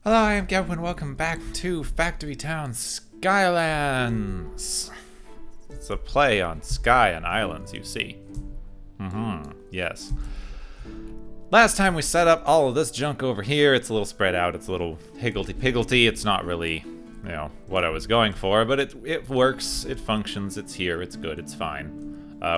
Hello, I am Gepwin. Welcome back to Factory Town Skylands. It's a play on sky and islands, you see. Yes. Last time we set up all of this junk over here. It's a little spread out. It's a little higgledy-piggledy. It's not really, what I was going for, but it works. It functions. It's here. It's good. It's fine.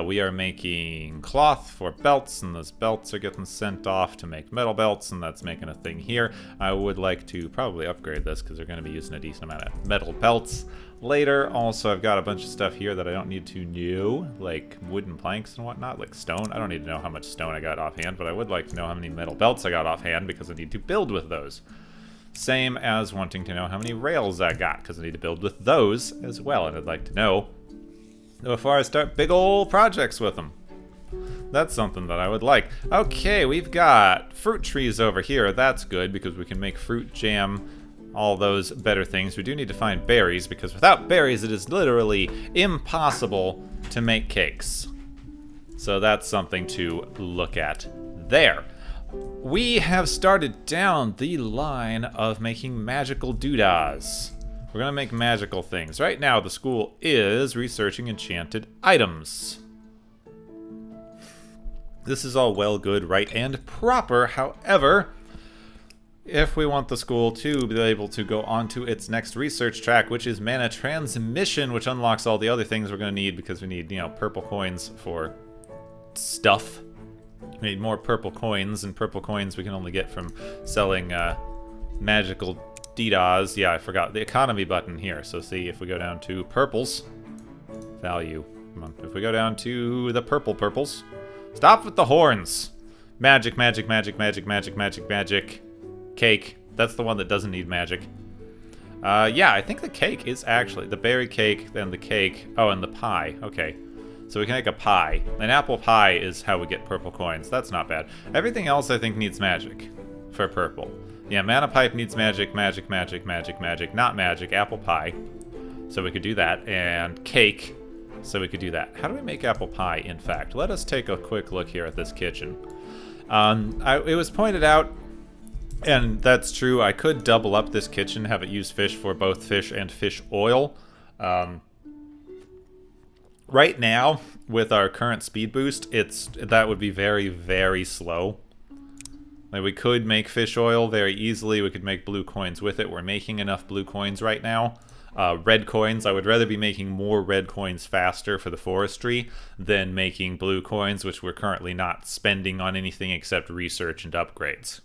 We are making cloth for belts, and those belts are getting sent off to make metal belts, and that's making a thing here. I would like to probably upgrade this because they're going to be using a decent amount of metal belts later. Also, I've got a bunch of stuff here that I don't need to know, like wooden planks and whatnot, like stone. I don't need to know how much stone I got offhand, but I would like to know how many metal belts I got offhand because I need to build with those. Same as wanting to know how many rails I got because I need to build with those as well, and I'd like to know before I start big old projects with them. That's something that I would like. Okay, we've got fruit trees over here. That's good because we can make fruit jam, all those better things. We do need to find berries because without berries it is literally impossible to make cakes. So that's something to look at there. We have started down the line of making magical doodahs. We're gonna make magical things. Right now, the school is researching enchanted items. This is all well, good, right, and proper. However, if we want the school to be able to go on to its next research track, which is mana transmission, which unlocks all the other things we're gonna need because we need, purple coins for stuff. We need more purple coins, and purple coins we can only get from selling magical doodahs. Yeah, I forgot the economy button here. So see, if we go down to purples, value. Come on. If we go down to the purples. Stop with the horns. Magic, magic, magic, magic, magic, magic, magic. Cake. That's the one that doesn't need magic. Yeah, I think the cake is actually the berry cake, then the cake. Oh, and the pie. Okay. So we can make a pie. An apple pie is how we get purple coins. That's not bad. Everything else I think needs magic for purple. Yeah, mana pipe needs magic, magic, magic, magic, magic. Not magic, apple pie. So we could do that. And cake. So we could do that. How do we make apple pie, in fact? Let us take a quick look here at this kitchen. It was pointed out, and that's true, I could double up this kitchen, have it use fish for both fish and fish oil. Right now, with our current speed boost, that would be very, very slow. Like, we could make fish oil very easily. We could make blue coins with it. We're making enough blue coins right now. Red coins, I would rather be making more red coins faster for the forestry than making blue coins, which we're currently not spending on anything except research and upgrades.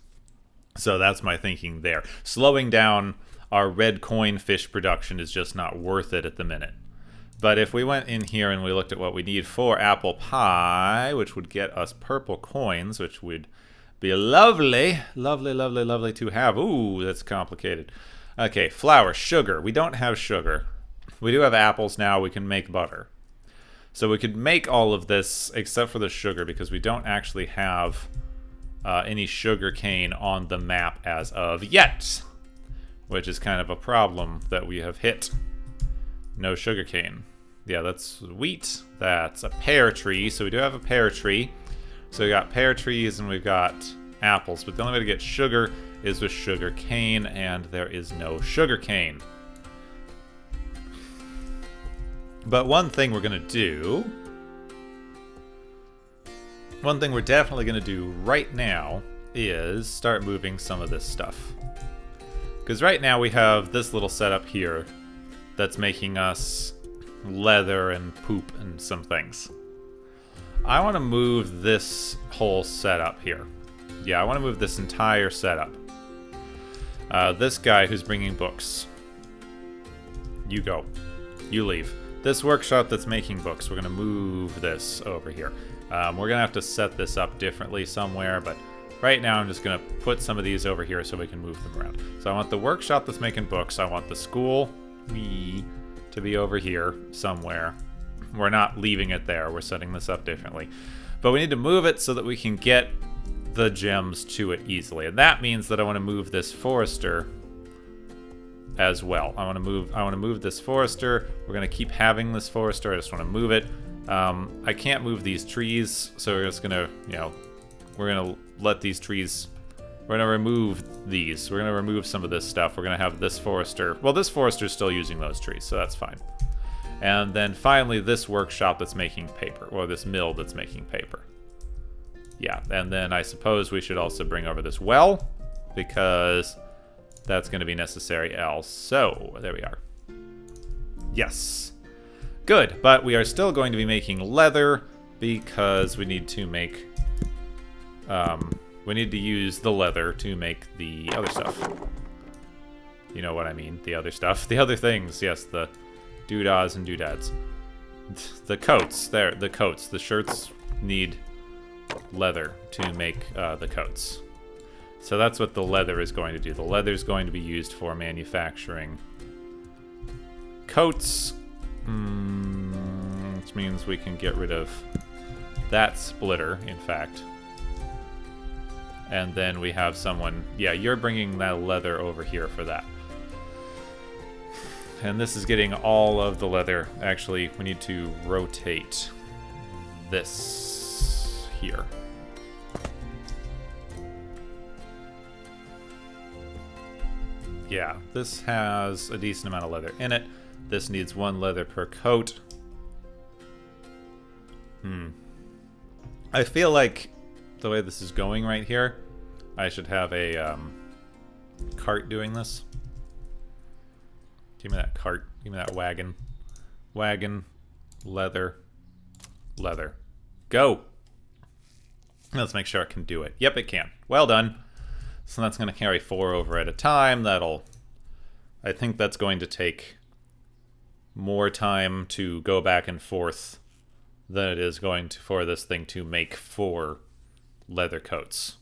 So that's my thinking there. Slowing down our red coin fish production is just not worth it at the minute. But if we went in here and we looked at what we need for apple pie, which would get us purple coins, which would be lovely, lovely, lovely, lovely to have. Ooh, that's complicated. Okay, flour, sugar. We don't have sugar. We do have apples now. We can make butter. So we could make all of this except for the sugar because we don't actually have any sugar cane on the map as of yet, which is kind of a problem that we have hit. No sugar cane. Yeah, that's wheat. That's a pear tree. So we do have a pear tree. So we got pear trees and we've got apples, but the only way to get sugar is with sugar cane, and there is no sugar cane. But one thing we're definitely going to do right now is start moving some of this stuff. Because right now we have this little setup here that's making us leather and poop and some things. I want to move this whole setup here. Yeah, I want to move this entire setup. This guy who's bringing books. You go. You leave. This workshop that's making books, we're going to move this over here. We're going to have to set this up differently somewhere, but right now I'm just going to put some of these over here so we can move them around. So I want the workshop that's making books. I want the school to be over here somewhere. We're not leaving it there. We're setting this up differently. But we need to move it so that we can get the gems to it easily. And that means that I want to move this forester as well. I want to move this forester. We're going to keep having this forester. I just want to move it. I can't move these trees, so we're just going to, we're going to let these trees We're gonna remove these. We're gonna remove some of this stuff. We're gonna have this forester. Well, this forester's still using those trees, so that's fine. And then finally this workshop that's making paper, or this mill that's making paper. Yeah, and then I suppose we should also bring over this well, because that's going to be necessary else. So, there we are. Yes. Good, but we are still going to be making leather, because we need to make... we need to use the leather to make the other stuff. You know what I mean, the other stuff. The other things, yes, the doodahs and doodads. The coats, there, the coats. The shirts need leather to make the coats. So that's what the leather is going to do. The leather is going to be used for manufacturing coats, which means we can get rid of that splitter, in fact. And then we have someone... Yeah, you're bringing that leather over here for that. And this is getting all of the leather. Actually, we need to rotate this here. Yeah, this has a decent amount of leather in it. This needs 1 leather per coat. I feel like the way this is going right here, I should have a cart doing this. Give me that cart. Give me that wagon. Wagon. Leather. Leather. Go! Let's make sure it can do it. Yep, it can. Well done. So that's going to carry 4 over at a time. That'll... I think that's going to take more time to go back and forth than it is going to for this thing to make 4 leather coats.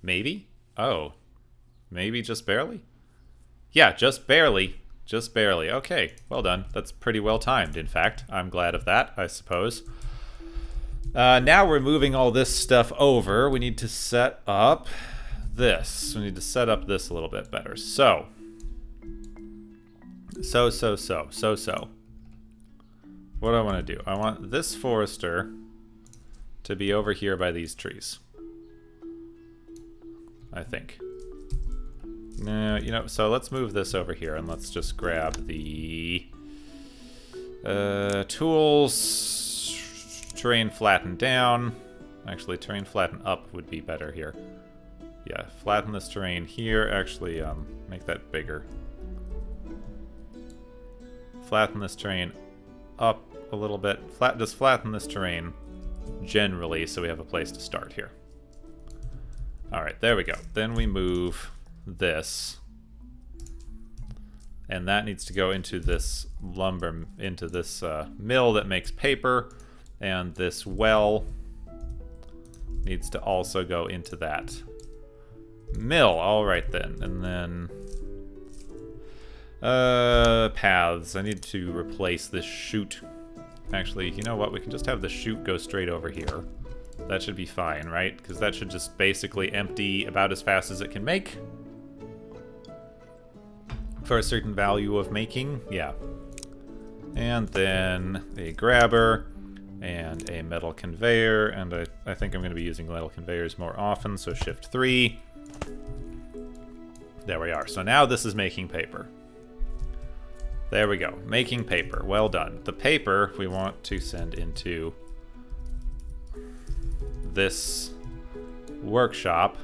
Maybe? Oh. Maybe just barely? Yeah, just barely. Just barely. Okay, well done. That's pretty well timed, in fact. I'm glad of that, I suppose. Now we're moving all this stuff over. We need to set up this. We need to set up this a little bit better. So. What do I want to do? I want this forester to be over here by these trees. I think. No, you know, so let's move this over here and let's just grab the tools, terrain flatten down. Actually, terrain flatten up would be better here. Yeah, flatten this terrain here. Actually, make that bigger. Flatten this terrain up a little bit. Just flatten this terrain generally so we have a place to start here. Alright, there we go. Then we move this. And that needs to go into this lumber, into this mill that makes paper. And this well needs to also go into that mill. Alright then. And then... paths. I need to replace this chute. Actually, you know what? We can just have the chute go straight over here. That should be fine, right? Because that should just basically empty about as fast as it can make. For a certain value of making, yeah. And then a grabber and a metal conveyor. And I think I'm going to be using metal conveyors more often, so Shift 3. There we are. So now this is making paper. There we go. Making paper. Well done. The paper we want to send into this workshop.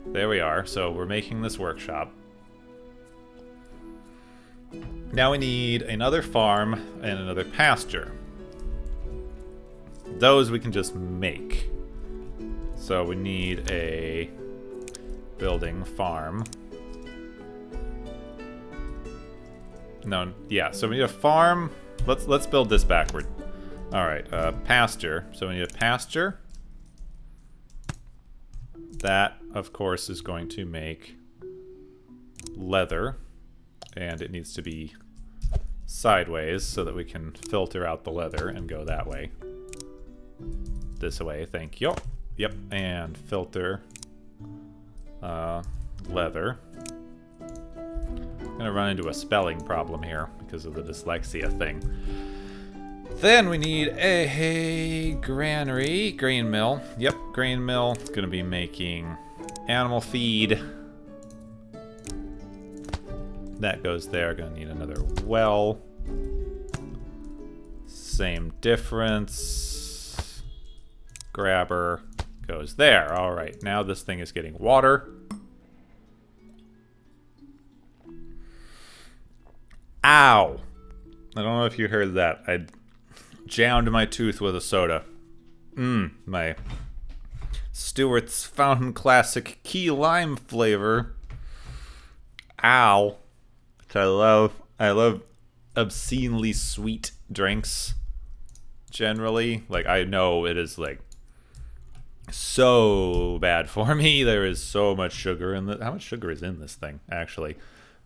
There we are. So we're making this workshop. Now we need another farm and another pasture. Those we can just make. So we need a building farm. No, yeah, so we need a farm. Let's build this backward. Alright, pasture. So we need a pasture. That, of course, is going to make leather. And it needs to be sideways so that we can filter out the leather and go that way. This way, thank you. Yep, and filter leather. I'm gonna run into a spelling problem here because of the dyslexia thing. Then we need a granary, grain mill. Yep, grain mill. It's gonna be making animal feed. That goes there. Gonna need another well. Same difference. Grabber goes there. All right, now this thing is getting water. Ow! I don't know if you heard that. I jammed my tooth with a soda. My Stewart's Fountain Classic Key Lime flavor. Ow. Which I love. I love obscenely sweet drinks. Generally. Like, I know it is, like, so bad for me. There is so much sugar in this. How much sugar is in this thing, actually?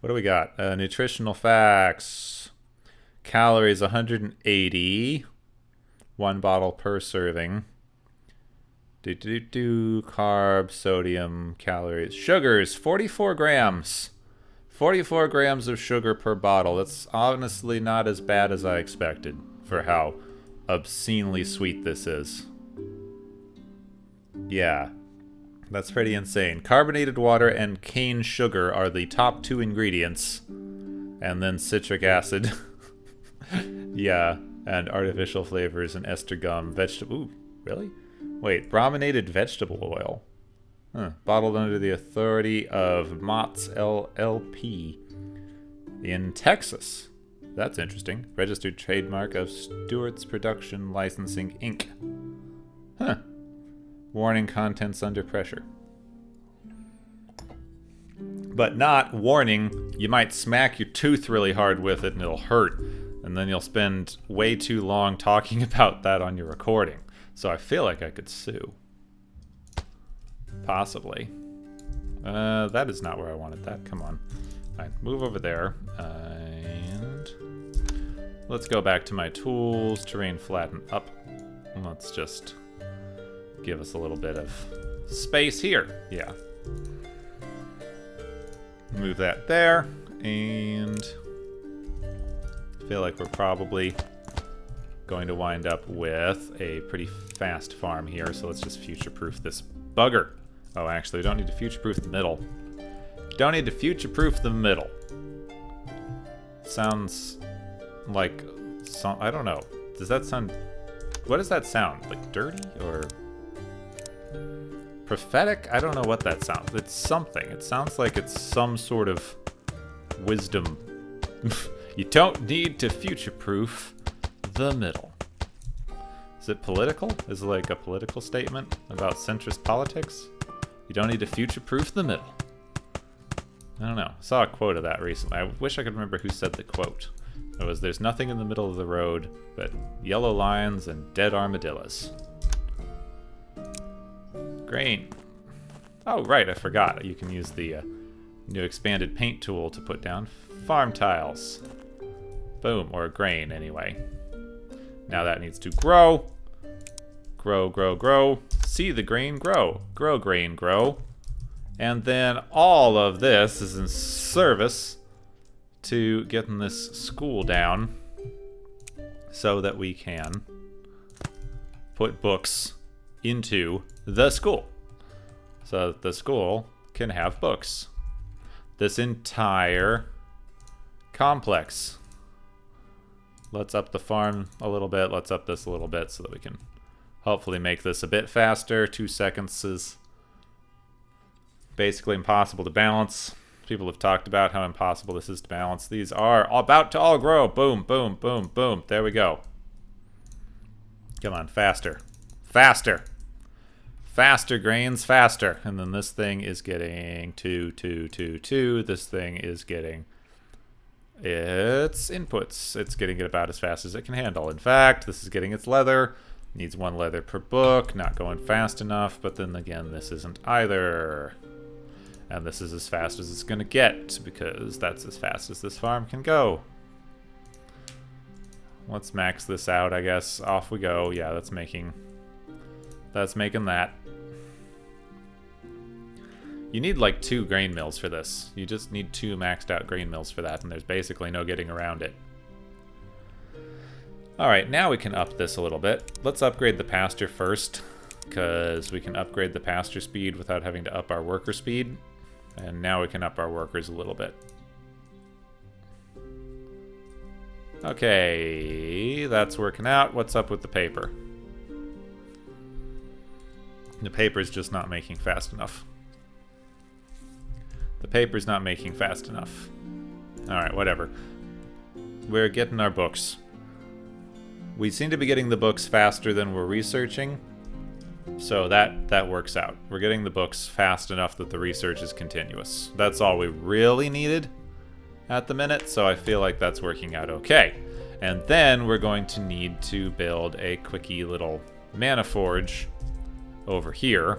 What do we got? Nutritional facts. Calories 180. 1 bottle per serving. Carbs, sodium, calories. Sugars, 44 grams. 44 grams of sugar per bottle. That's honestly not as bad as I expected for how obscenely sweet this is. Yeah. That's pretty insane. Carbonated water and cane sugar are the top 2 ingredients. And then citric acid. Yeah. And artificial flavors and ester gum. Vegetable. Ooh, really? Wait. Brominated vegetable oil. Huh. Bottled under the authority of Mott's LLP in Texas. That's interesting. Registered trademark of Stewart's Production Licensing, Inc. Huh. Warning, contents under pressure. But not warning, you might smack your tooth really hard with it and it'll hurt. And then you'll spend way too long talking about that on your recording. So I feel like I could sue. Possibly. That is not where I wanted that. Come on. Fine. Move over there. And let's go back to my tools. Terrain flatten up. Let's just give us a little bit of space here. Yeah. Move that there. And I feel like we're probably going to wind up with a pretty fast farm here. So let's just future-proof this bugger. Oh, actually, we don't need to future-proof the middle. Don't need to future-proof the middle. Sounds like some... I don't know. Does that sound... What does that sound? Like dirty or... prophetic? I don't know what that sounds. It's something. It sounds like it's some sort of wisdom. You don't need to future-proof the middle. Is it political? Is it like a political statement about centrist politics? You don't need to future-proof the middle. I don't know. I saw a quote of that recently. I wish I could remember who said the quote. It was, "There's nothing in the middle of the road but yellow lions and dead armadillos." Grain. Oh, right, I forgot. You can use the new expanded paint tool to put down farm tiles. Boom, or grain anyway. Now that needs to grow. Grow, grow, grow. See the grain grow. Grow, grain, grow. And then all of this is in service to getting this school down so that we can put books into the school. So that the school can have books. This entire complex. Let's up the farm a little bit. Let's up this a little bit so that we can hopefully make this a bit faster. 2 seconds is basically impossible to balance. People have talked about how impossible this is to balance. These are about to all grow. Boom, boom, boom, boom. There we go. Come on, faster. Faster. Faster, grains, faster. And then this thing is getting 2, 2, 2, 2. This thing is getting its inputs. It's getting it about as fast as it can handle. In fact, this is getting its leather. Needs 1 leather per book. Not going fast enough, but then again, this isn't either. And this is as fast as it's going to get, because that's as fast as this farm can go. Let's max this out, I guess. Off we go. Yeah, that's making that. You need like 2 grain mills for this. You just need 2 maxed out grain mills for that, and there's basically no getting around it. Alright, now we can up this a little bit. Let's upgrade the pasture first, because we can upgrade the pasture speed without having to up our worker speed. And now we can up our workers a little bit. Okay, that's working out. What's up with the paper? The paper's just not making fast enough. The paper's not making fast enough. Alright, whatever. We're getting our books. We seem to be getting the books faster than we're researching. So that works out. We're getting the books fast enough that the research is continuous. That's all we really needed at the minute, so I feel like that's working out okay. And then we're going to need to build a quickie little mana forge over here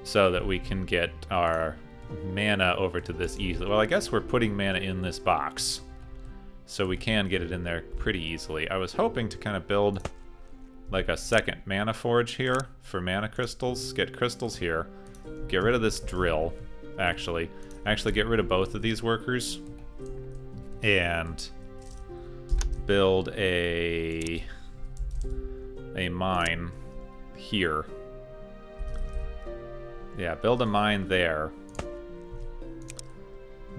so that we can get our mana over to this easily. Well, I guess we're putting mana in this box, so we can get it in there pretty easily. I was hoping to kind of build like a second mana forge here for mana crystals. Get crystals here. Get rid of this drill, actually. Actually get rid of both of these workers. And build a mine here. Yeah, build a mine there.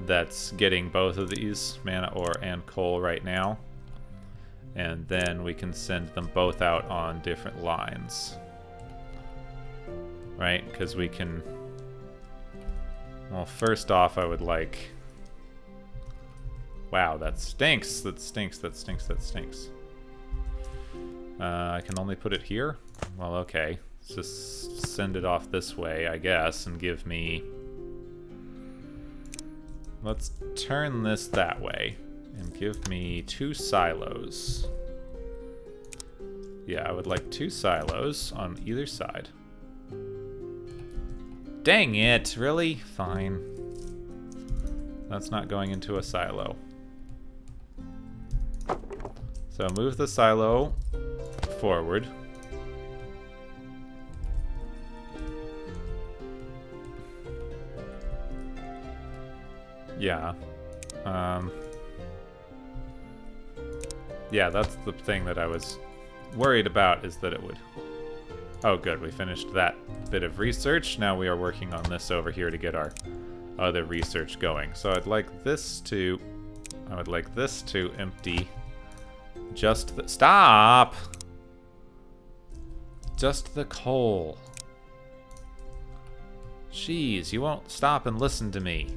That's getting both of these, mana ore and coal right now. And then we can send them both out on different lines. Right? Because we can... Well, first off, I would like... Wow, that stinks. That stinks, that stinks, that stinks. I can only put it here? Well, okay. Let's just send it off this way, I guess, and give me... Let's turn this that way and give me 2 silos. Yeah, I would like 2 silos on either side. Dang it, really? Fine. That's not going into a silo. So move the silo forward. Yeah. Yeah, that's the thing that I was worried about, is that it would... Oh, good. We finished that bit of research. Now we are working on this over here to get our other research going. So I'd like this to... I would like this to empty just the... Stop! Just the coal. Jeez, you won't stop and listen to me.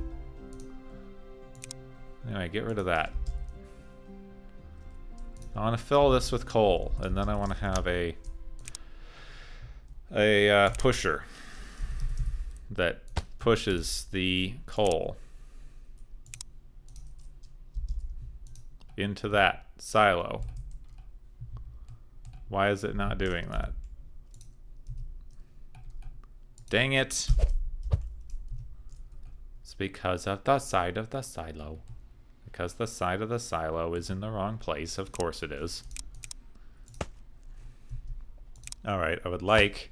Anyway, get rid of that. I want to fill this with coal, and then I want to have a pusher that pushes the coal into that silo. Why is it not doing that? Dang it. It's because of the side of the silo. Because the side of the silo is in the wrong place. Of course it is. Alright, I would like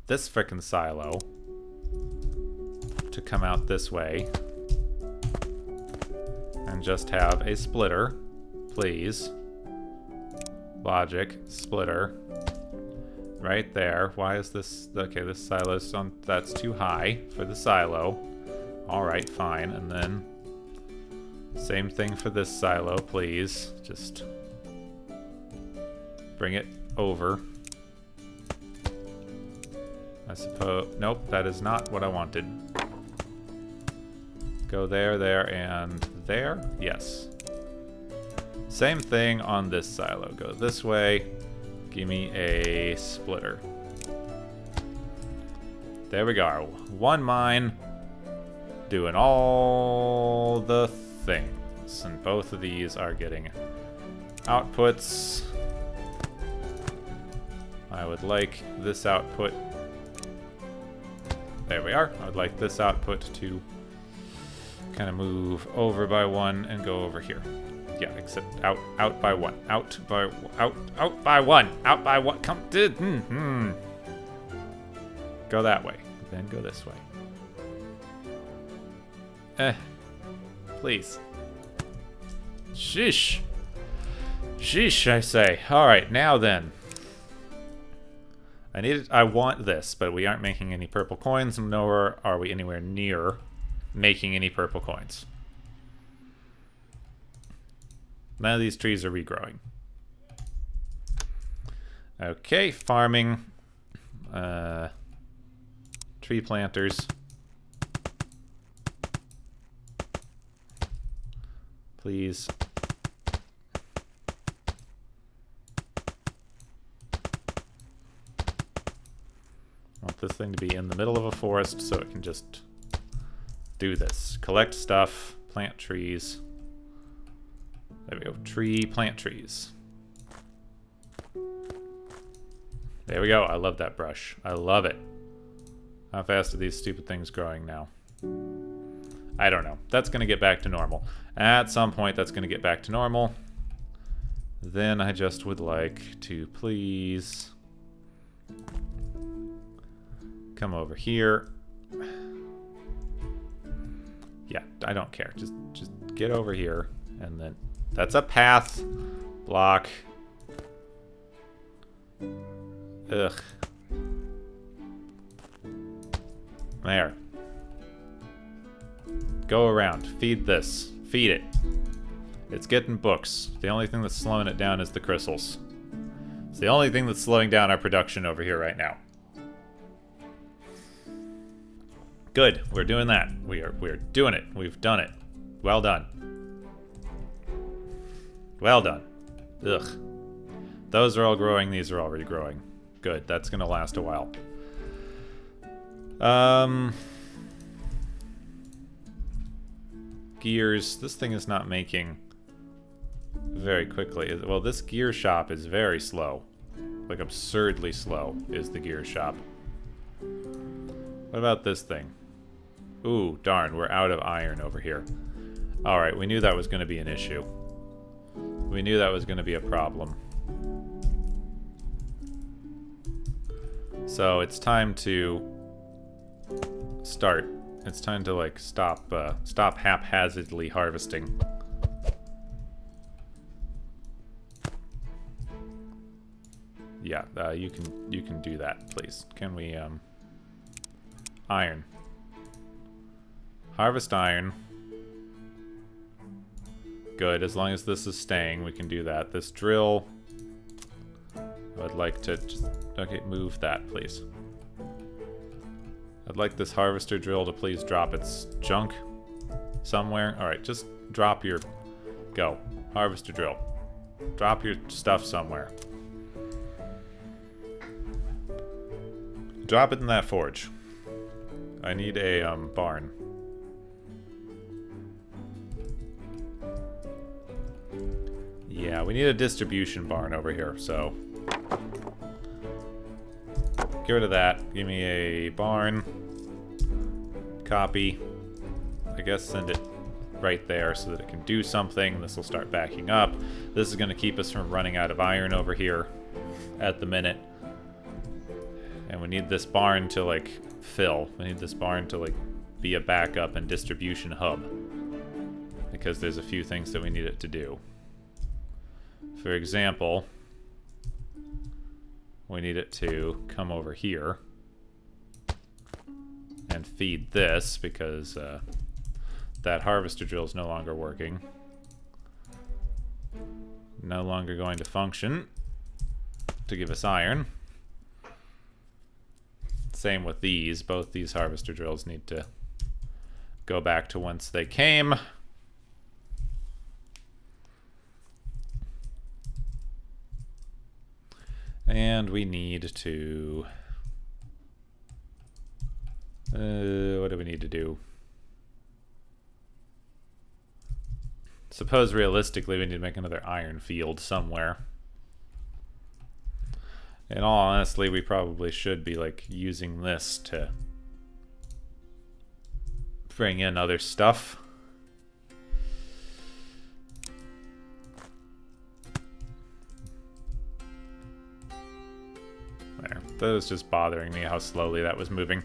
this frickin' silo to come out this way. And just have a splitter, please. Logic, splitter. Right there. Why is this... Okay, this silo's on... That's too high for the silo. Alright, fine. And then... Same thing for this silo, please. Just bring it over. I suppose... Nope, that is not what I wanted. Go there, there, and there? Yes. Same thing on this silo. Go this way. Give me a splitter. There we go. One mine. Doing all the things, and both of these are getting outputs. I would like this output. There we are. I would like this output to kind of move over by 1 and go over here. Yeah, except out by 1. Out by 1. Out by 1. Come Go that way. Then go this way. Please. Shush. Sheesh, I say. Alright, now then. I want this, but we aren't making any purple coins, nor are we anywhere near making any purple coins. None of these trees are regrowing. Okay, farming. Tree planters. Please. I want this thing to be in the middle of a forest so it can just do this. Collect stuff, plant trees. There we go. Tree, plant trees. There we go. I love that brush. I love it. How fast are these stupid things growing now? I don't know. That's going to get back to normal. At some point, that's going to get back to normal. Then I just would like to please come over here. Yeah, I don't care. Just get over here, and then that's a path. Block. Ugh. There. Go around. Feed this. Feed it. It's getting books. The only thing that's slowing it down is the crystals. It's the only thing that's slowing down our production over here right now. Good. We're doing that. We're doing it. We've done it. Well done. Well done. Ugh. Those are all growing. These are already growing. Good. That's going to last a while. Gears. This thing is not making very quickly. Well, this gear shop is very slow. Like, absurdly slow is the gear shop. What about this thing? Ooh, darn. We're out of iron over here. Alright, we knew that was going to be an issue. We knew that was going to be a problem. So it's time to start. It's time to like stop haphazardly harvesting. Yeah, you can do that, please. Can we iron? Harvest iron. Good, as long as this is staying, we can do that. This drill, I'd like to just, okay, move that, please. I'd like this harvester drill to please drop its junk somewhere. Alright, just drop your, go. Harvester drill. Drop your stuff somewhere. Drop it in that forge. I need a barn. Yeah, we need a distribution barn over here, so get rid of that. Give me a barn. Copy. I guess send it right there so that it can do something. This will start backing up. This is going to keep us from running out of iron over here at the minute. And we need this barn to, like, fill. We need this barn to, like, be a backup and distribution hub. Because there's a few things that we need it to do. For example, we need it to come over here and feed this because that harvester drill is no longer working. No longer going to function to give us iron. Same with these. Both these harvester drills need to go back to whence they came. And we need to... what do we need to do? Suppose realistically we need to make another iron field somewhere. In all honesty, we probably should be like using this to bring in other stuff. There. That was just bothering me how slowly that was moving.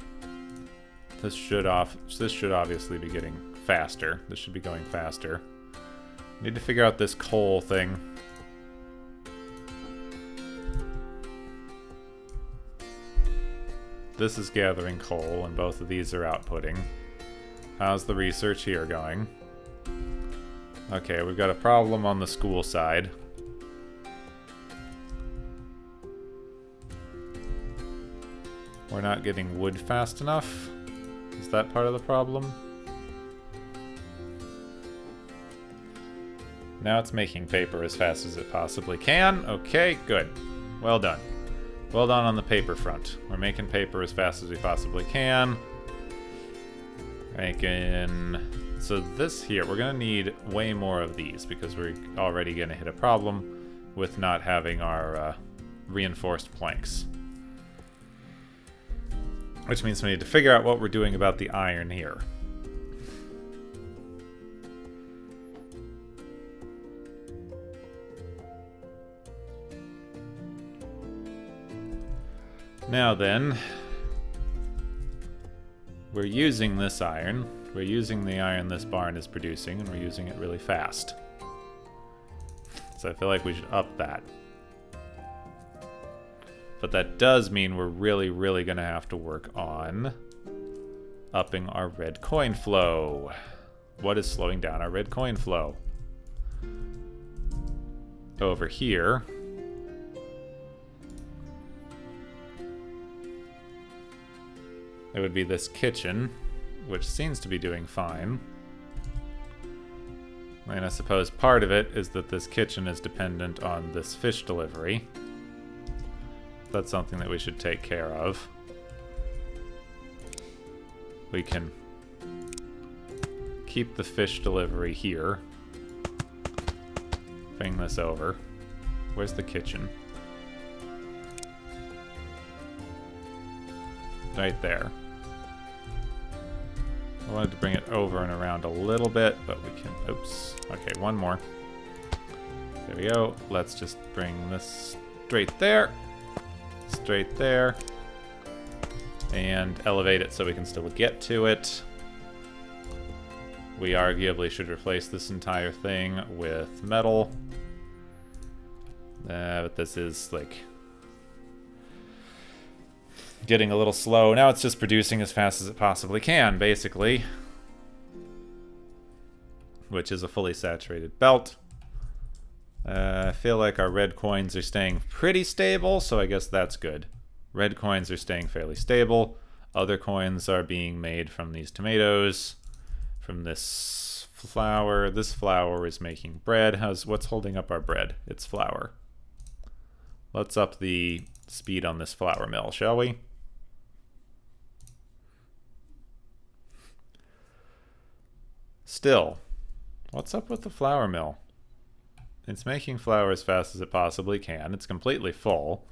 This should obviously be getting faster. This should be going faster. Need to figure out this coal thing. This is gathering coal, and both of these are outputting. How's the research here going? Okay, we've got a problem on the school side. We're not getting wood fast enough. Is that part of the problem? Now it's making paper as fast as it possibly can. Okay, good. Well done. Well done on the paper front. We're making paper as fast as we possibly can. So this here, we're going to need way more of these because we're already going to hit a problem with not having our reinforced planks. Which means we need to figure out what we're doing about the iron here. Now then, we're using this iron. We're using the iron this barn is producing, and we're using it really fast. So I feel like we should up that. But that does mean we're really, really going to have to work on upping our red coin flow. What is slowing down our red coin flow? Over here, it would be this kitchen, which seems to be doing fine. And I suppose part of it is that this kitchen is dependent on this fish delivery. That's something that we should take care of. We can keep the fish delivery here. Bring this over. Where's the kitchen? Right there. I wanted to bring it over and around a little bit, but we can... Oops. Okay, one more. There we go. Let's just bring this straight there. Straight there. And elevate it so we can still get to it. We arguably should replace this entire thing with metal. But this is, like, getting a little slow. Now it's just producing as fast as it possibly can, basically. Which is a fully saturated belt. I feel like our red coins are staying pretty stable, so I guess that's good. Red coins are staying fairly stable. Other coins are being made from these tomatoes. From this flour. This flour is making bread. What's holding up our bread? It's flour. Let's up the speed on this flour mill, shall we? Still, what's up with the flour mill? It's making flour as fast as it possibly can. It's completely full.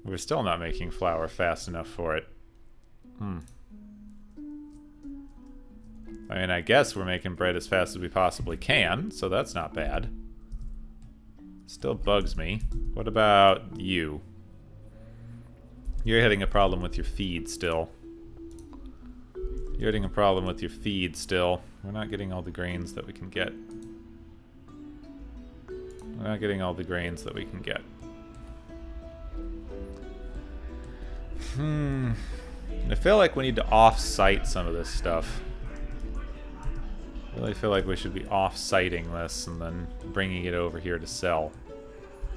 We're still not making flour fast enough for it. I mean, I guess we're making bread as fast as we possibly can, so that's not bad. Still bugs me. What about you? You're hitting a problem with your feed still. You're hitting a problem with your feed still. We're not getting all the grains that we can get. We're not getting all the grains that we can get. I feel like we need to off-site some of this stuff. I really feel like we should be off-siting this and then bringing it over here to sell.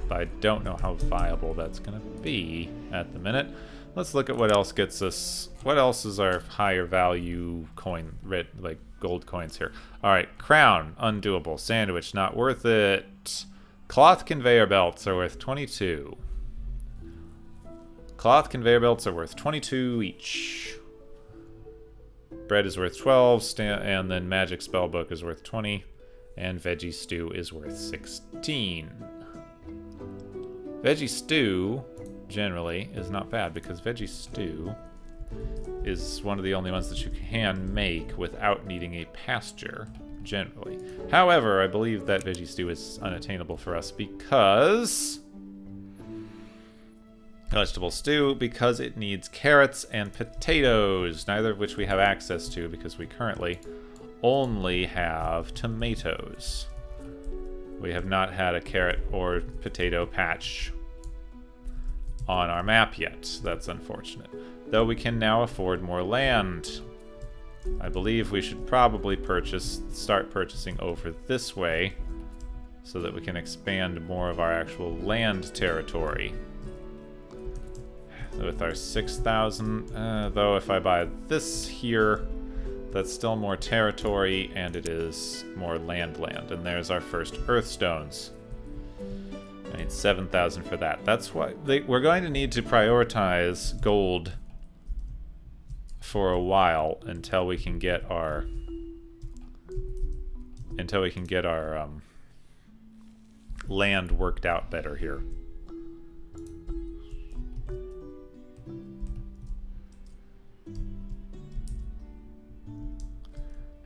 But I don't know how viable that's going to be at the minute. Let's look at what else gets us... What else is our higher value coin, like gold coins here? Alright, crown, undoable. Sandwich, not worth it. Cloth conveyor belts are worth 22. Cloth conveyor belts are worth 22 each. Bread is worth 12, and then magic spellbook is worth 20, and veggie stew is worth 16. Veggie stew, generally, is not bad, because veggie stew is one of the only ones that you can make without needing a pasture, generally. However, I believe that veggie stew is unattainable for us because... Vegetable stew, because it needs carrots and potatoes, neither of which we have access to because we currently only have tomatoes. We have not had a carrot or potato patch on our map yet. That's unfortunate. Though we can now afford more land. I believe we should probably start purchasing over this way so that we can expand more of our actual land territory. With our 6,000, though if I buy this here, that's still more territory and it is more land. And there's our first Earthstones. I need 7,000 for that. That's why we're going to need to prioritize gold for a while until we can get our land worked out better here.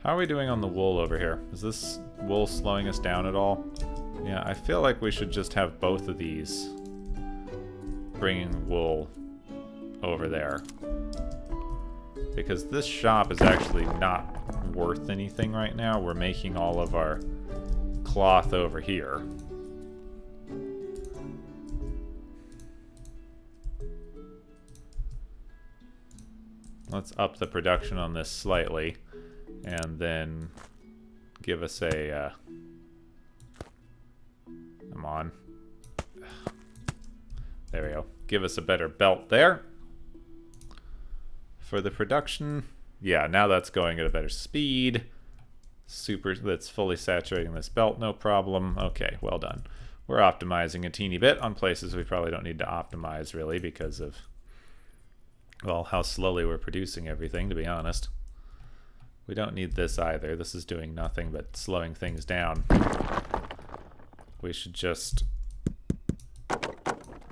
How are we doing on the wool over here? Is this wool slowing us down at all? Yeah, I feel like we should just have both of these bringing wool over there. Because this shop is actually not worth anything right now. We're making all of our cloth over here. Let's up the production on this slightly. And then give us a... come on. There we go. Give us a better belt there. For the production, yeah, now that's going at a better speed. That's fully saturating this belt, no problem. Okay, well done. We're optimizing a teeny bit on places we probably don't need to optimize, really, because of, well, how slowly we're producing everything, to be honest. We don't need this either. This is doing nothing but slowing things down. We should just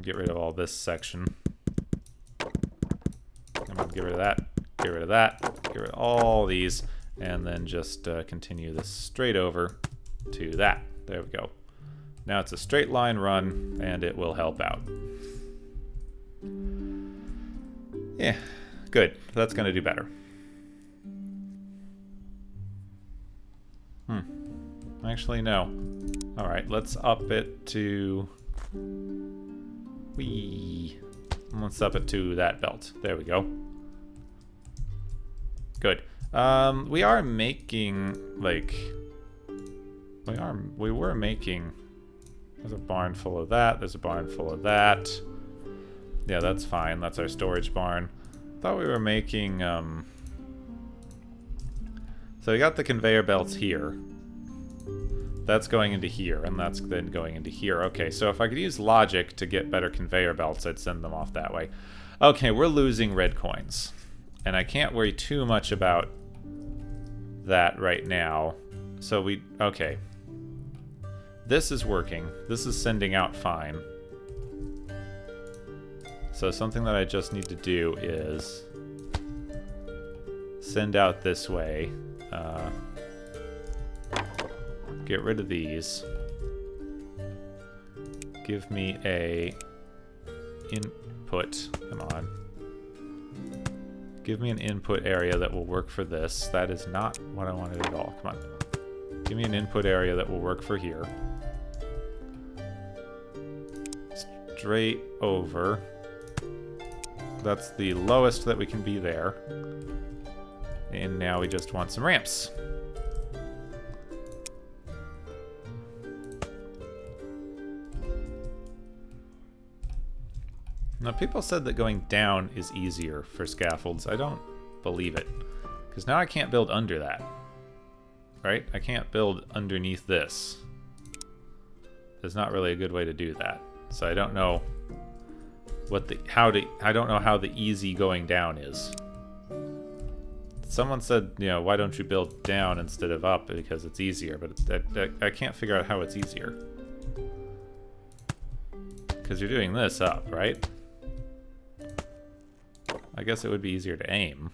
get rid of all this section. Come on, get rid of that. Get rid of that. Get rid of all these. And then just continue this straight over to that. There we go. Now it's a straight line run, and it will help out. Yeah, good. That's going to do better. Actually, no. Alright, let's up it to... Let's up it to that belt. There we go. Good. We are making, like... We were making... There's a barn full of that. There's a barn full of that. Yeah, that's fine. That's our storage barn. Thought we were making, So we got the conveyor belts here. That's going into here, and that's then going into here. Okay, so if I could use logic to get better conveyor belts, I'd send them off that way. Okay, we're losing red coins. And I can't worry too much about that right now. So okay. This is working. This is sending out fine. So something that I just need to do is send out this way. Get rid of these. Give me a input. Come on. Give me an input area that will work for this. That is not what I wanted at all. Come on. Give me an input area that will work for here. Straight over. That's the lowest that we can be there. And now we just want some ramps. Now, people said that going down is easier for scaffolds. I don't believe it. Because now I can't build under that. Right? I can't build underneath this. There's not really a good way to do that. So I don't know I don't know how the easy going down is. Someone said, you know, why don't you build down instead of up because it's easier, but I can't figure out how it's easier. Because you're doing this up, right? I guess it would be easier to aim.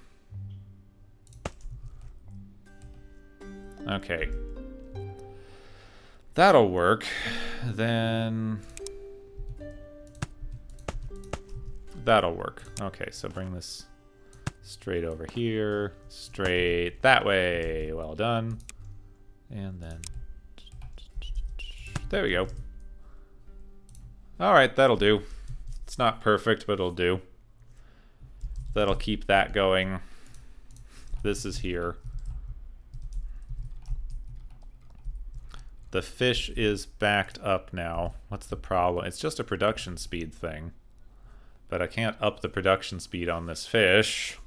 Okay. That'll work. Then... That'll work. Okay, so bring this straight over here. Straight that way. Well done. And then... There we go. Alright, that'll do. It's not perfect, but it'll do. That'll keep that going. This is here. The fish is backed up now. What's the problem? It's just a production speed thing. But I can't up the production speed on this fish.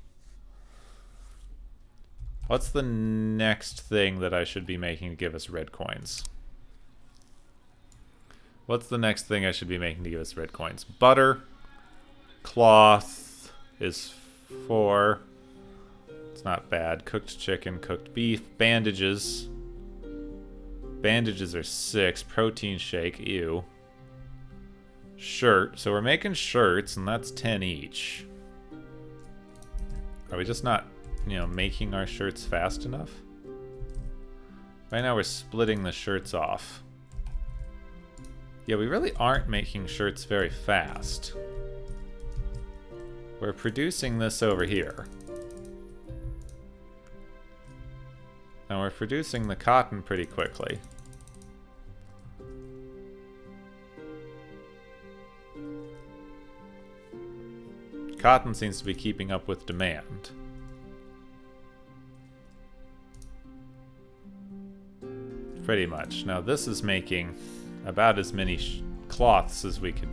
What's the next thing that I should be making to give us red coins? What's the next thing I should be making to give us red coins? Butter. Cloth is 4. It's not bad. Cooked chicken, cooked beef. Bandages. Bandages are 6. Protein shake, ew. Shirt. So we're making shirts, and that's 10 each. Are we just not, you know, making our shirts fast enough? Right now we're splitting the shirts off. Yeah, we really aren't making shirts very fast. We're producing this over here. And we're producing the cotton pretty quickly. Cotton seems to be keeping up with demand. Pretty much. Now this is making about as many cloths as we could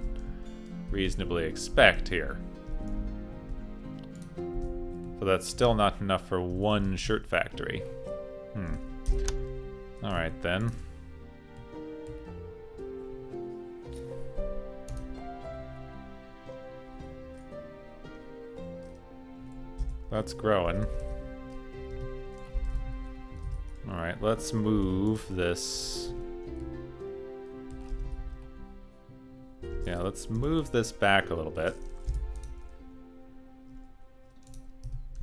reasonably expect here. So that's still not enough for one shirt factory. Alright then. That's growing. Alright, let's move this. Yeah, let's move this back a little bit.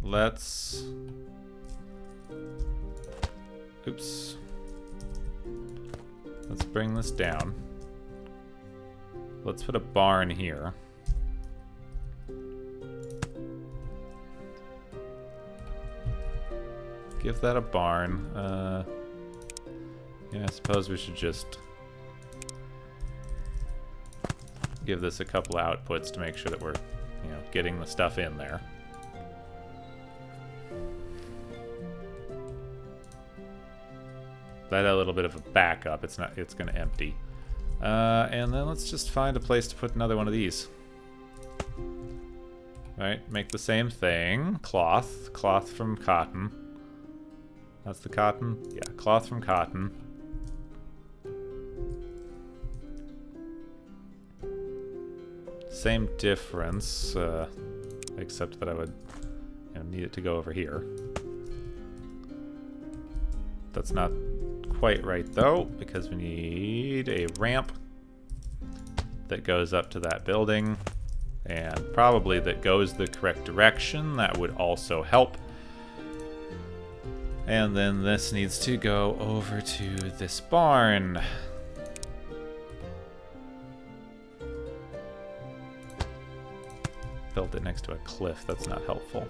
Let's... Oops. Let's bring this down. Let's put a barn here. Give that a barn. Yeah, I suppose we should just give this a couple outputs to make sure that we're, you know, getting the stuff in there. That a little bit of a backup. It's going to empty. And then let's just find a place to put another one of these. Right, make the same thing. Cloth. Cloth from cotton. That's the cotton? Yeah, cloth from cotton. Same difference, except that I would, you know, need it to go over here. That's not quite right though, because we need a ramp that goes up to that building, and probably that goes the correct direction. That would also help. And then this needs to go over to this barn. Built it next to a cliff. That's not helpful.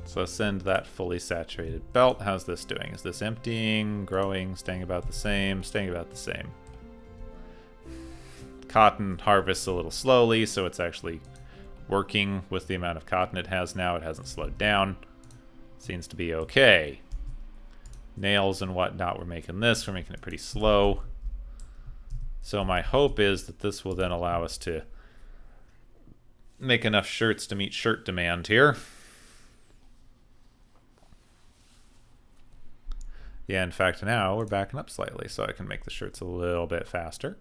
So send that fully saturated belt. How's this doing? Is this emptying, growing, staying about the same? Staying about the same. Cotton harvests a little slowly, so it's actually working with the amount of cotton it has now. It hasn't slowed down. Seems to be okay. Nails and whatnot, we're making this. We're making it pretty slow. So my hope is that this will then allow us to make enough shirts to meet shirt demand here. Yeah, in fact, now we're backing up slightly, so I can make the shirts a little bit faster.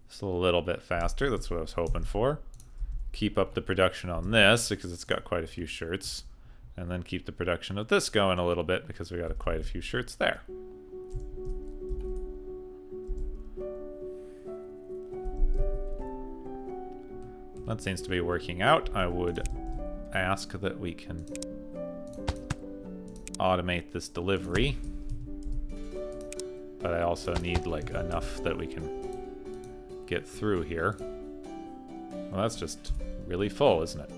Just a little bit faster, that's what I was hoping for. Keep up the production on this, because it's got quite a few shirts. And then keep the production of this going a little bit, because we got quite a few shirts there. That seems to be working out. I would ask that we can automate this delivery, but I also need like enough that we can get through here. Well, that's just really full, isn't it?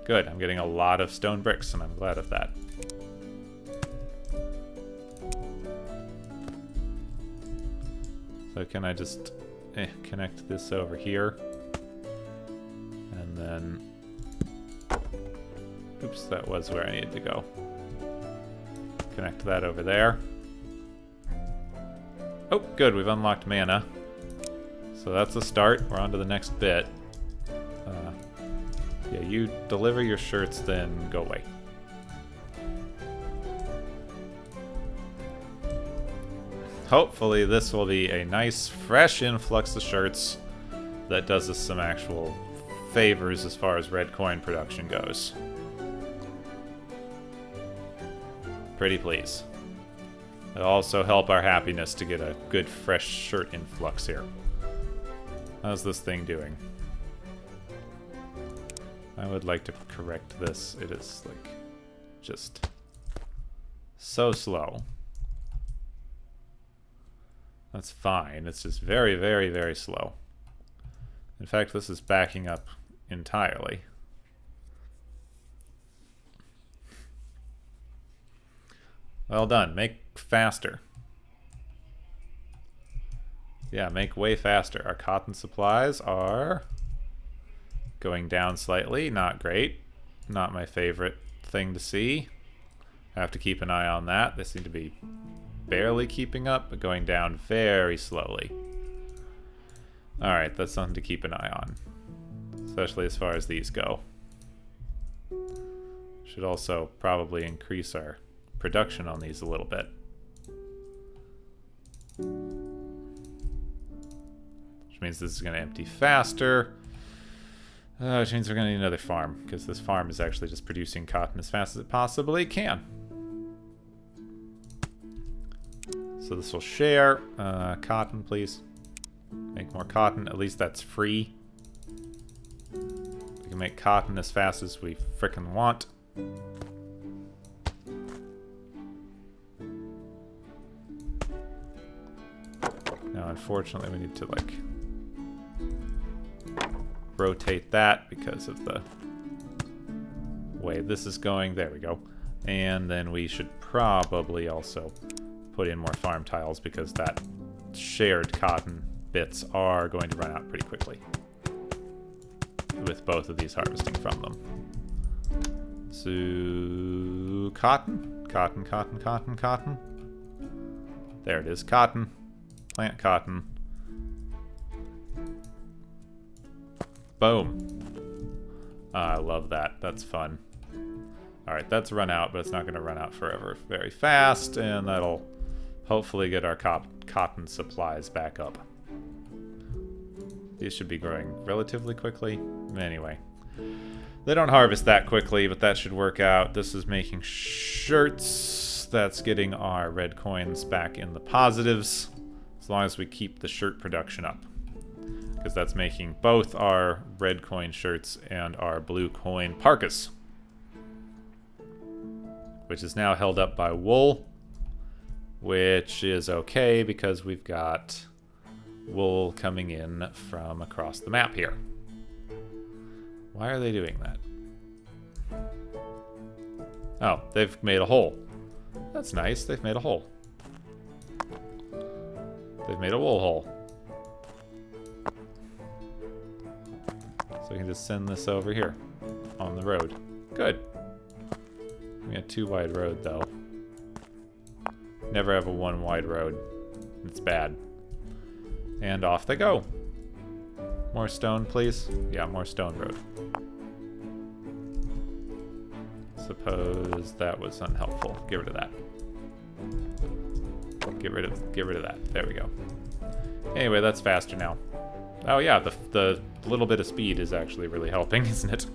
Good, I'm getting a lot of stone bricks, and I'm glad of that. So can I just connect this over here? And then... Oops, that was where I needed to go. Connect that over there. Oh, good, we've unlocked mana. So that's a start. We're on to the next bit. Yeah, you deliver your shirts, then go away. Hopefully this will be a nice, fresh influx of shirts that does us some actual favors as far as red coin production goes. Pretty please. It'll also help our happiness to get a good, fresh shirt influx here. How's this thing doing? I would like to correct this. It is, like, just so slow. That's fine. It's just very, very, very slow. In fact, this is backing up entirely. Well done. Make faster. Yeah, make way faster. Our cotton supplies are going down slightly. Not great. Not my favorite thing to see. I have to keep an eye on that. They seem to be barely keeping up, but going down very slowly. Alright, that's something to keep an eye on. Especially as far as these go. Should also probably increase our production on these a little bit. Which means this is going to empty faster. Which means we're going to need another farm, because this farm is actually just producing cotton as fast as it possibly can. So this will share. Cotton, please. Make more cotton. At least that's free. We can make cotton as fast as we frickin' want. Now, unfortunately, we need to, like, rotate that because of the way this is going. There we go. And then we should probably also put in more farm tiles because that shared cotton bits are going to run out pretty quickly with both of these harvesting from them. So, cotton, cotton, cotton, cotton, cotton. There it is, cotton. Plant cotton. Boom. I love that. That's fun. Alright, that's run out, but it's not going to run out forever very fast, and that'll hopefully get our cotton supplies back up. These should be growing relatively quickly. Anyway, they don't harvest that quickly, but that should work out. This is making shirts. That's getting our red coins back in the positives, as long as we keep the shirt production up. Because that's making both our red coin shirts and our blue coin parkas. Which is now held up by wool. Which is okay because we've got wool coming in from across the map here. Why are they doing that? Oh, they've made a hole. That's nice, they've made a hole. They've made a wool hole. So we can just send this over here on the road. Good. We got 2 wide road though. Never have a 1 wide road. It's bad. And off they go. More stone, please. Yeah, more stone road. Suppose that was unhelpful. Get rid of that. Get rid of that. There we go. Anyway, that's faster now. Oh yeah, the little bit of speed is actually really helping, isn't it?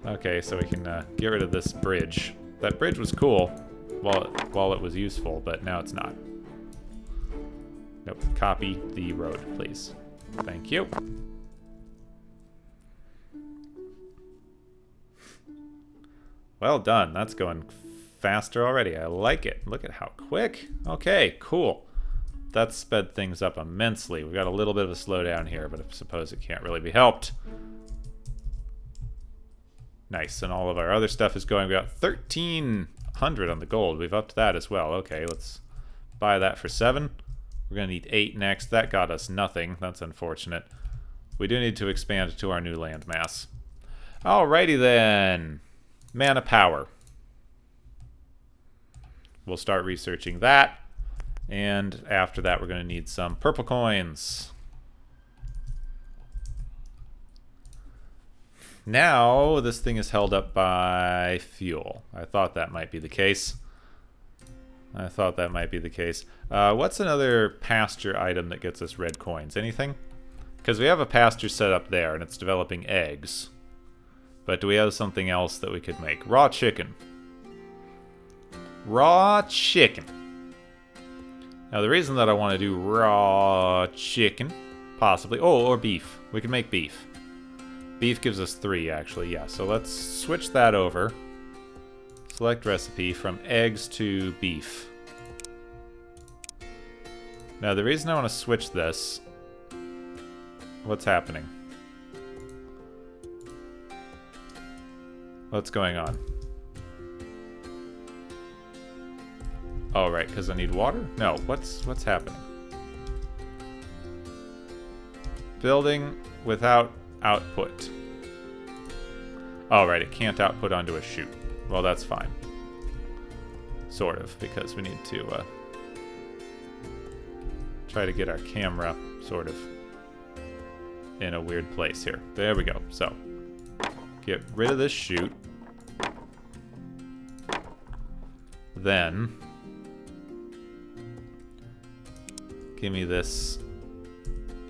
Okay, so we can get rid of this bridge. That bridge was cool while it was useful, but now it's not. Nope. Copy the road, please. Thank you. Well done. That's going faster already. I like it. Look at how quick. Okay, cool. That's sped things up immensely. We've got a little bit of a slowdown here, but I suppose it can't really be helped. Nice, and all of our other stuff is going. We got 1,300 on the gold. We've upped that as well. Okay, let's buy that for 7. We're going to need 8 next. That got us nothing. That's unfortunate. We do need to expand to our new landmass. Alrighty then. Mana power. We'll start researching that. And after that, we're going to need some purple coins. Now, this thing is held up by fuel. I thought that might be the case. What's another pasture item that gets us red coins? Anything? Because we have a pasture set up there, and it's developing eggs. But do we have something else that we could make? Raw chicken. Raw chicken. Now, the reason that I want to do raw chicken, possibly... Oh, or beef. We can make beef. Beef gives us 3, actually, yeah. So let's switch that over. Select recipe from eggs to beef. Now, the reason I want to switch this... What's happening? What's going on? Oh, right, because I need water? No, what's happening? Building without output. Oh, right, it can't output onto a chute. Well, that's fine. Sort of, because we need to try to get our camera sort of in a weird place here. There we go. So, get rid of this chute. Then, give me this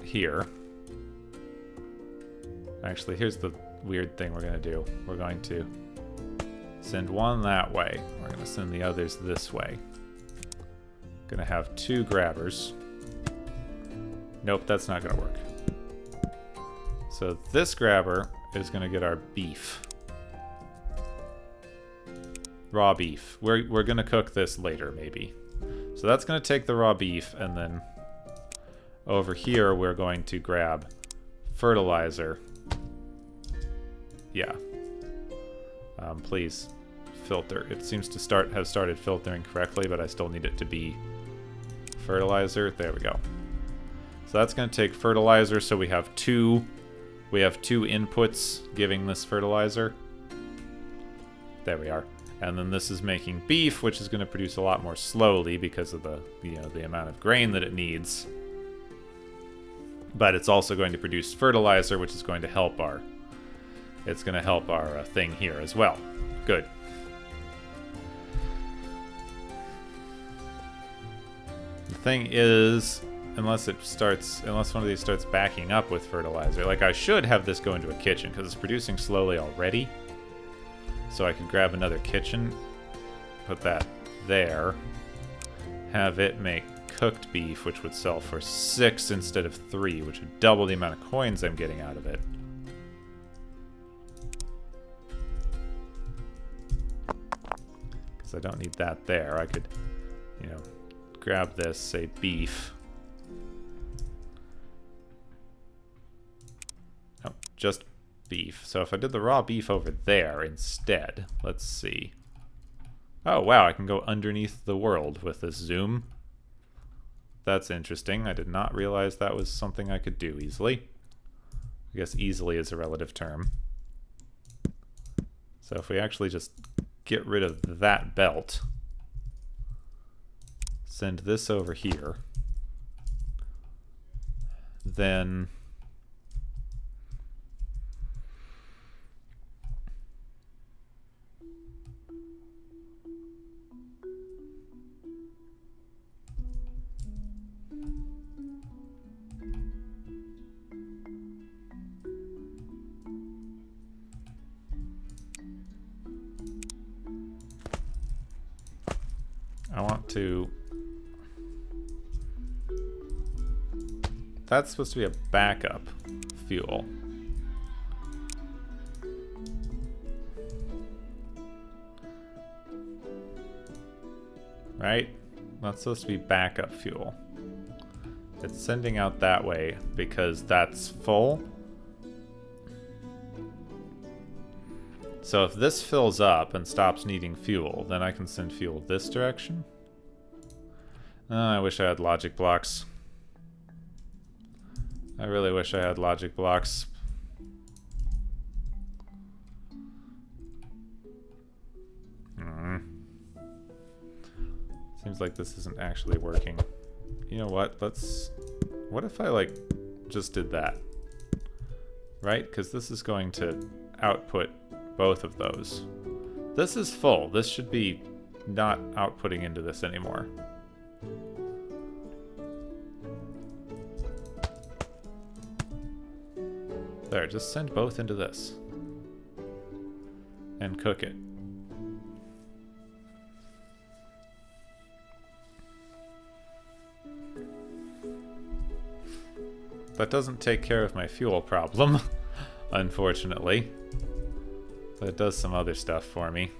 here. Actually, here's the weird thing we're going to do. We're going to send one that way. We're going to send the others this way. Going to have 2 grabbers. Nope, that's not going to work. So this grabber is going to get our beef. Raw beef. We're going to cook this later, maybe. So that's going to take the raw beef, and then over here we're going to grab fertilizer. Yeah. Please filter. It seems to have started filtering correctly, but I still need it to be fertilizer. There we go. So that's going to take fertilizer, so we have 2 inputs giving this fertilizer. There we are. And then this is making beef, which is going to produce a lot more slowly because of the, the amount of grain that it needs. But it's also going to produce fertilizer, which is going to help our thing here as well. Good. The thing is, unless one of these starts backing up with fertilizer, like I should have this go into a kitchen because it's producing slowly already. So I could grab another kitchen, put that there, have it make cooked beef, which would sell for 6 instead of 3, which would double the amount of coins I'm getting out of it. Because I don't need that there. I could, grab this, say beef. No, just beef. So if I did the raw beef over there instead, let's see. Oh, wow, I can go underneath the world with this zoom. That's interesting. I did not realize that was something I could do easily. I guess easily is a relative term. So if we actually just get rid of that belt, send this over here, then I want to... That's supposed to be a backup fuel. Right? That's supposed to be backup fuel. It's sending out that way because that's full. So if this fills up and stops needing fuel, then I can send fuel this direction. I wish I had logic blocks. I really wish I had logic blocks. Seems like this isn't actually working. You know what? What if I, like, just did that? Right? Because this is going to output both of those. This is full. This should be not outputting into this anymore. There, just send both into this. And cook it. That doesn't take care of my fuel problem, unfortunately. But it does some other stuff for me.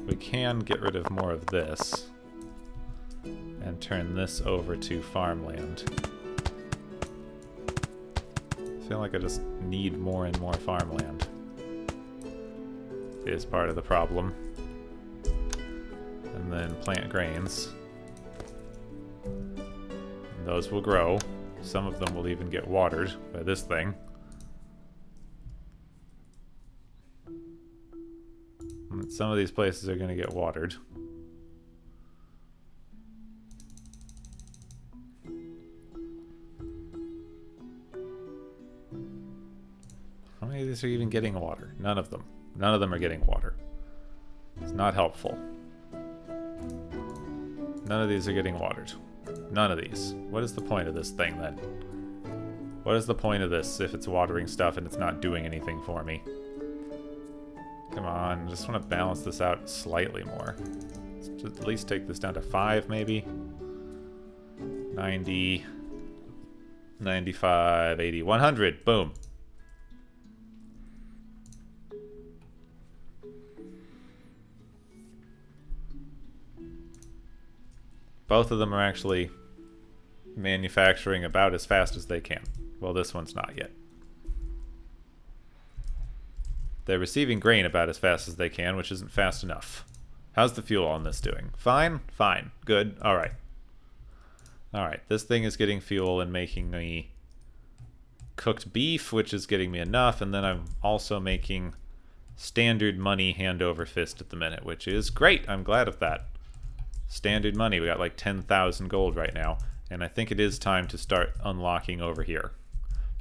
We can get rid of more of this and turn this over to farmland. I feel like I just need more and more farmland. Is part of the problem. And then plant grains. And those will grow. Some of them will even get watered by this thing. And some of these places are going to get watered. How many of these are even getting water? None of them. None of them are getting water. It's not helpful. None of these are getting watered. None of these. What is the point of this thing then? What is the point of this if it's watering stuff and it's not doing anything for me? Come on, I just want to balance this out slightly more. Let's just at least take this down to 5 maybe. 90, 95, 80, 100. Boom. Both of them are actually manufacturing about as fast as they can. Well, this one's not yet. They're receiving grain about as fast as they can, which isn't fast enough. How's the fuel on this doing? Fine? Fine. Good. Alright. Alright, this thing is getting fuel and making me cooked beef, which is getting me enough, and then I'm also making standard money hand over fist at the minute, which is great. I'm glad of that. Standard money. We got like 10,000 gold right now, and I think it is time to start unlocking over here.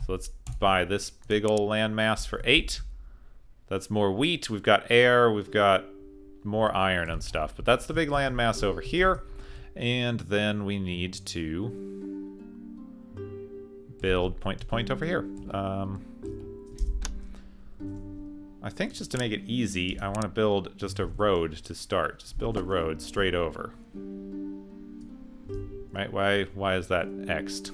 So let's buy this big old landmass for 8. That's more wheat. We've got air. We've got more iron and stuff, but that's the big landmass over here. And then we need to build point to point over here. I think just to make it easy, I want to build just a road to start. Just build a road straight over. Right? Why is that X'd?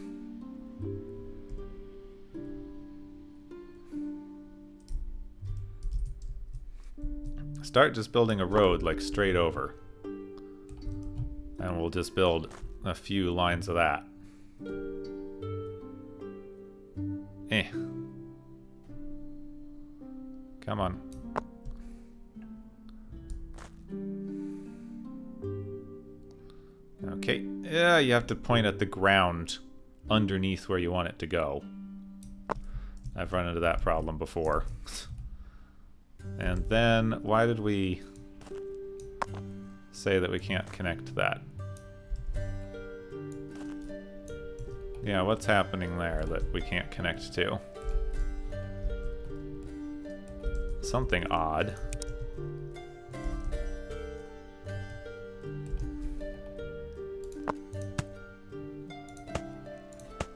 Start just building a road like straight over. And we'll just build a few lines of that. Come on. Okay. Yeah, you have to point at the ground underneath where you want it to go. I've run into that problem before. And then, why did we say that we can't connect to that? Yeah, what's happening there that we can't connect to? Something odd.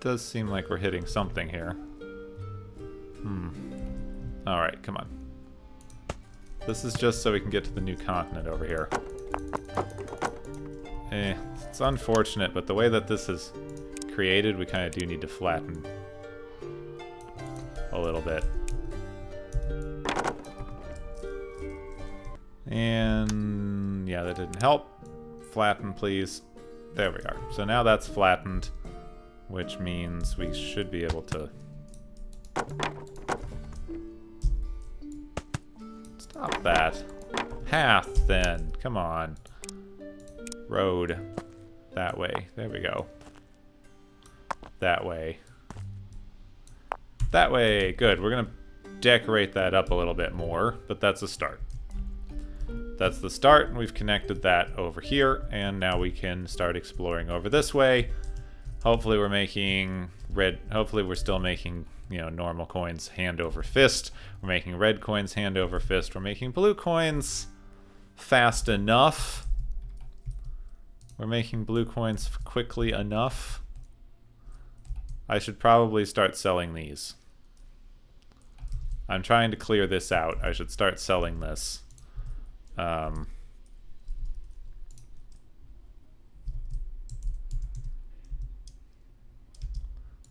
Does seem like we're hitting something here. Alright, come on. This is just so we can get to the new continent over here. It's unfortunate, but the way that this is created, we kind of do need to flatten a little bit. And yeah, that didn't help. Flatten, please. There we are. So now that's flattened, which means we should be able to... Stop that. Path, then. Come on. Road. That way. There we go. That way. That way. Good. We're going to decorate that up a little bit more, but that's a start. That's the start, and we've connected that over here, and now we can start exploring over this way. Hopefully we're making red... Hopefully we're still making, you know, normal coins hand over fist. We're making red coins hand over fist. We're making blue coins fast enough. We're making blue coins quickly enough. I should probably start selling these. I'm trying to clear this out. I should start selling this.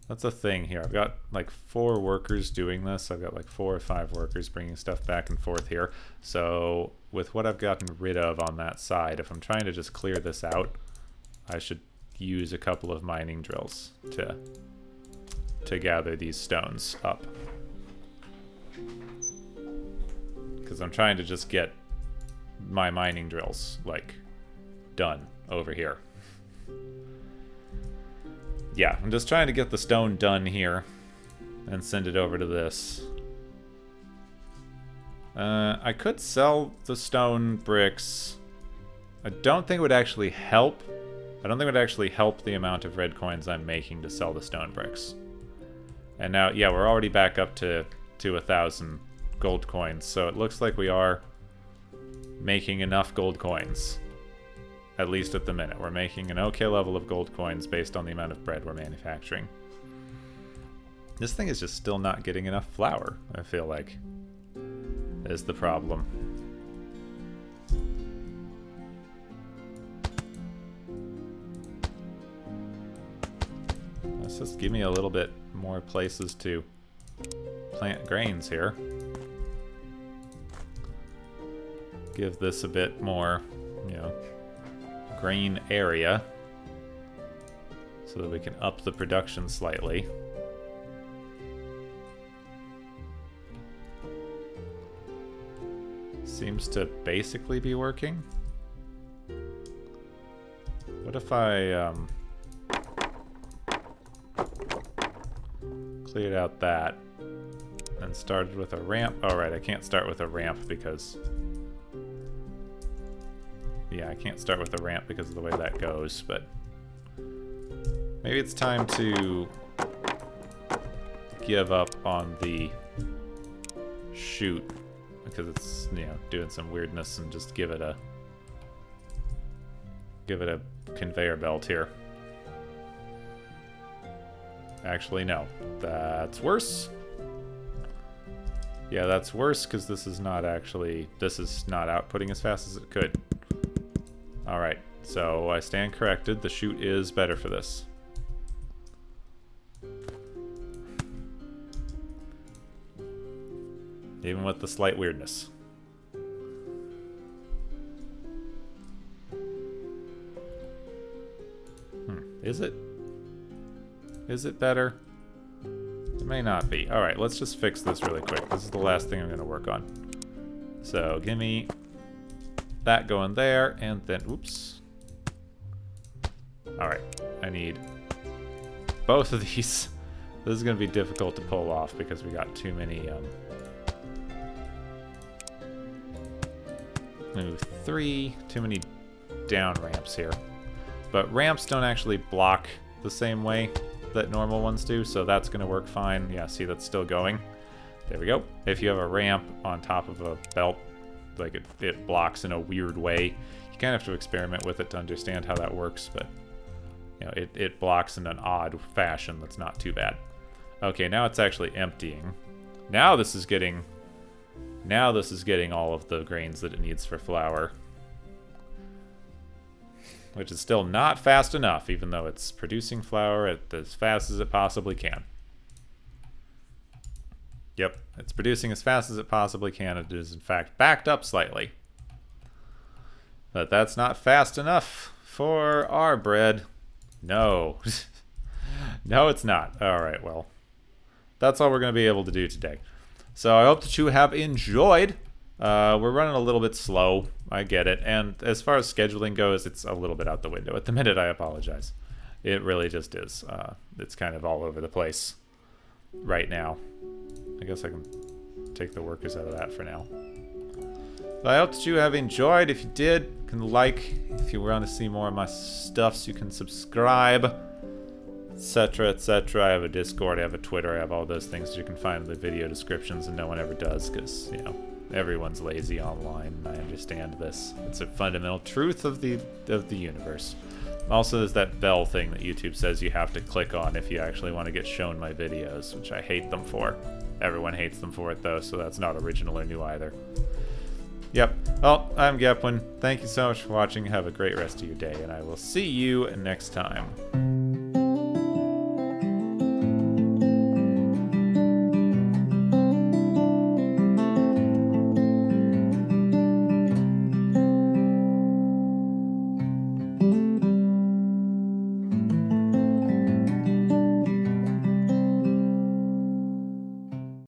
That's a thing here. I've got like 4 workers doing this. I've got like 4 or 5 workers bringing stuff back and forth here. So with what I've gotten rid of on that side, if I'm trying to just clear this out, I should use a couple of mining drills to gather these stones up. Because I'm trying to just get my mining drills, like, done over here. Yeah, I'm just trying to get the stone done here and send it over to this. I could sell the stone bricks. I don't think it would actually help. I don't think it would actually help the amount of red coins I'm making to sell the stone bricks. And now, yeah, we're already back up to 1,000 gold coins, so it looks like we are making enough gold coins. At least at the minute. We're making an okay level of gold coins based on the amount of bread we're manufacturing. This thing is just still not getting enough flour, I feel like, is the problem. Let's just give me a little bit more places to plant grains here. Give this a bit more, you know, grain area so that we can up the production slightly. Seems to basically be working. What if I cleared out that and started with a ramp? Oh, right, I can't start with a ramp because... Yeah, I can't start with a ramp because of the way that goes, but maybe it's time to give up on the chute because it's, you know, doing some weirdness, and just give it a conveyor belt here. Actually, no, that's worse. Yeah, that's worse because this is not outputting as fast as it could. Alright, so I stand corrected. The chute is better for this. Even with the slight weirdness. Is it? Is it better? It may not be. Alright, let's just fix this really quick. This is the last thing I'm going to work on. So, give me that going there, and then, oops. Alright, I need both of these. This is going to be difficult to pull off because we got too many, move 3, too many down ramps here. But ramps don't actually block the same way that normal ones do, so that's going to work fine. Yeah, see, that's still going. There we go. If you have a ramp on top of a belt, like it blocks in a weird way. You kind of have to experiment with it to understand how that works, but you know, it blocks in an odd fashion that's not too bad. Okay, now it's actually emptying. Now this is getting all of the grains that it needs for flour. Which is still not fast enough, even though it's producing flour as fast as it possibly can. Yep, it's producing as fast as it possibly can. It is, in fact, backed up slightly. But that's not fast enough for our bread. No. No, it's not. Alright, well. That's all we're going to be able to do today. So I hope that you have enjoyed. We're running a little bit slow. I get it. And as far as scheduling goes, it's a little bit out the window. At the minute, I apologize. It really just is. It's kind of all over the place right now. I guess I can take the workers out of that for now. But I hope that you have enjoyed. If you did, you can like. If you want to see more of my stuffs, you can subscribe, etc., etc. I have a Discord, I have a Twitter, I have all those things that you can find in the video descriptions, and no one ever does because, you know, everyone's lazy online, and I understand this. It's a fundamental truth of the universe. Also, there's that bell thing that YouTube says you have to click on if you actually want to get shown my videos, which I hate them for. Everyone hates them for it, though, so that's not original or new either. Yep. Well, I'm Gepwin. Thank you so much for watching. Have a great rest of your day, and I will see you next time.